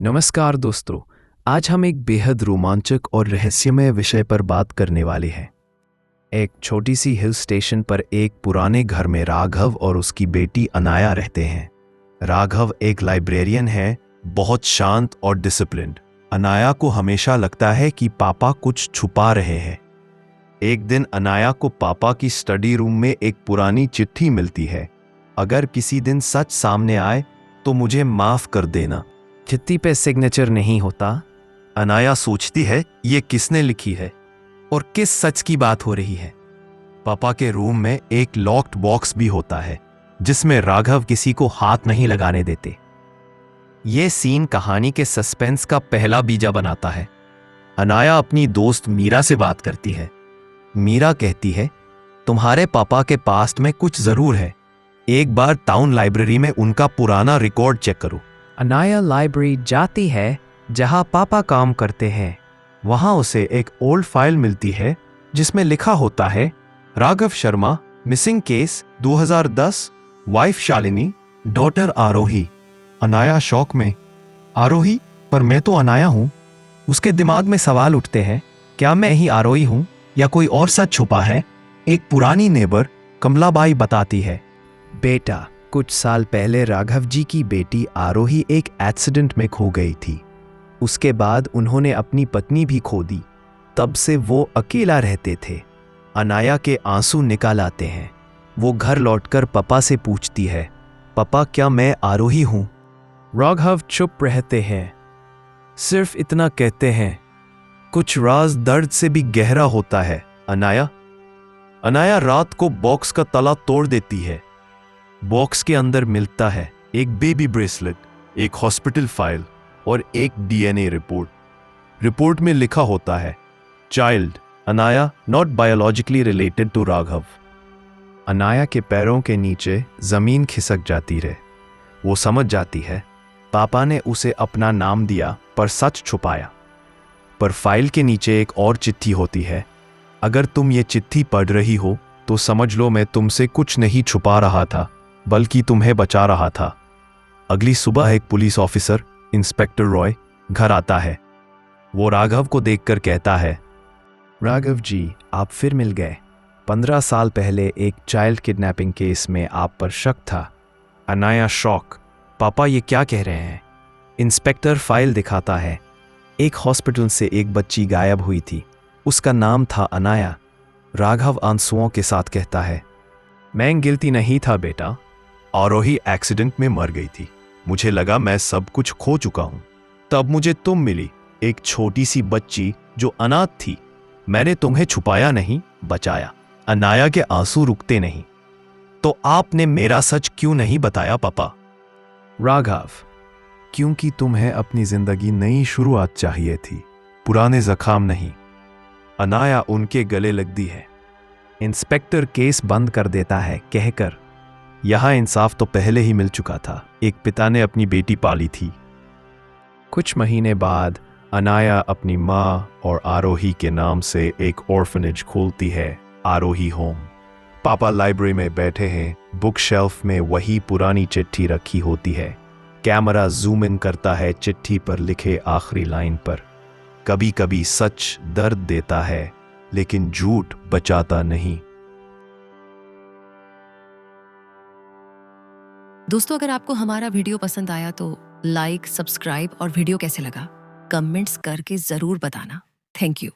नमस्कार दोस्तों, आज हम एक बेहद रोमांचक और रहस्यमय विषय पर बात करने वाले हैं। एक छोटी सी हिल स्टेशन पर एक पुराने घर में राघव और उसकी बेटी अनाया रहते हैं। राघव एक लाइब्रेरियन है, बहुत शांत और डिसिप्लिन्ड। अनाया को हमेशा लगता है कि पापा कुछ छुपा रहे हैं। एक दिन अनाया को पापा की स्टडी रूम में एक पुरानी चिट्ठी मिलती है। अगर किसी दिन सच सामने आए तो मुझे माफ कर देना। चिट्ठी पे सिग्नेचर नहीं होता। अनाया सोचती है ये किसने लिखी है और किस सच की बात हो रही है। पापा के रूम में एक लॉक्ड बॉक्स भी होता है जिसमें राघव किसी को हाथ नहीं लगाने देते। ये सीन कहानी के सस्पेंस का पहला बीजा बनाता है। अनाया अपनी दोस्त मीरा से बात करती है। मीरा कहती है, तुम्हारे पापा के पास्ट में कुछ जरूर है, एक बार टाउन लाइब्रेरी में उनका पुराना रिकॉर्ड चेक करो। अनाया लाइब्रेरी जाती है जहां पापा काम करते हैं। वहां उसे एक ओल्ड फाइल मिलती है जिसमें लिखा होता है, Raghav Sharma, missing case 2010, wife Shalini, daughter Aarohi. Anaya शौक में, आरोही? पर मैं तो अनाया हूं। उसके दिमाग में सवाल उठते हैं, क्या मैं ही आरोही हूं या कोई और सच छुपा है? एक पुरानी नेबर कमलाबाई बताती है, बेटा, कुछ साल पहले राघव जी की बेटी आरोही एक एक्सीडेंट में खो गई थी। उसके बाद उन्होंने अपनी पत्नी भी खो दी। तब से वो अकेला रहते थे। अनाया के आंसू निकाल आते हैं। वो घर लौटकर पापा से पूछती है, पापा क्या मैं आरोही हूं? राघव चुप रहते हैं, सिर्फ इतना कहते हैं, कुछ राज दर्द से भी गहरा होता है। अनाया रात को बॉक्स का ताला तोड़ देती है। बॉक्स के अंदर मिलता है एक बेबी ब्रेसलेट, एक हॉस्पिटल फाइल और एक डीएनए रिपोर्ट। रिपोर्ट में लिखा होता है, child Anaya not biologically related to Raghav. Anaya के पैरों के नीचे जमीन खिसक जाती है। वो समझ जाती है पापा ने उसे अपना नाम दिया पर सच छुपाया। पर फाइल के नीचे एक और चिट्ठी होती है, अगर तुम ये चिट्ठी पढ़ रही हो तो समझ लो मैं तुमसे कुछ नहीं छुपा रहा था, बल्कि तुम्हें बचा रहा था। अगली सुबह एक पुलिस ऑफिसर, इंस्पेक्टर रॉय, घर आता है। वो राघव को देखकर कहता है, राघव जी, आप फिर मिल गए। 15 साल पहले एक चाइल्ड किडनैपिंग केस में आप पर शक था। अनाया शॉक, पापा ये क्या कह रहे हैं? इंस्पेक्टर फाइल दिखाता है, एक हॉस्पिटल से एक बच्ची गायब हुई थी, उसका नाम था अनाया। राघव आंसुओं के साथ कहता है, मैं गिल्टी नहीं था बेटा, आरोही एक्सीडेंट में मर गई थी। मुझे लगा मैं सब कुछ खो चुका हूं। तब मुझे तुम मिली, एक छोटी सी बच्ची जो अनाथ थी। मैंने तुम्हें छुपाया नहीं, बचाया। अनाया के आंसू रुकते नहीं। तो आपने मेरा सच क्यों नहीं बताया पापा? राघव, क्योंकि तुम्हें अपनी जिंदगी नई शुरुआत चाहिए थी, पुराने जख्म नहीं। अनाया उनके गले लगती है। इंस्पेक्टर केस बंद कर देता है कहकर, यहां इंसाफ तो पहले ही मिल चुका था। एक पिता ने अपनी बेटी पाली थी। कुछ महीने बाद अनाया अपनी माँ और आरोही के नाम से एक ऑर्फनेज खोलती है, आरोही होम। पापा लाइब्रेरी में बैठे हैं, बुक शेल्फ में वही पुरानी चिट्ठी रखी होती है। कैमरा जूम इन करता है चिट्ठी पर लिखे आखिरी लाइन पर, कभी कभी सच दर्द देता है लेकिन झूठ बचाता नहीं। दोस्तों, अगर आपको हमारा वीडियो पसंद आया तो लाइक, सब्सक्राइब और वीडियो कैसे लगा कमेंट्स करके जरूर बताना। Thank you.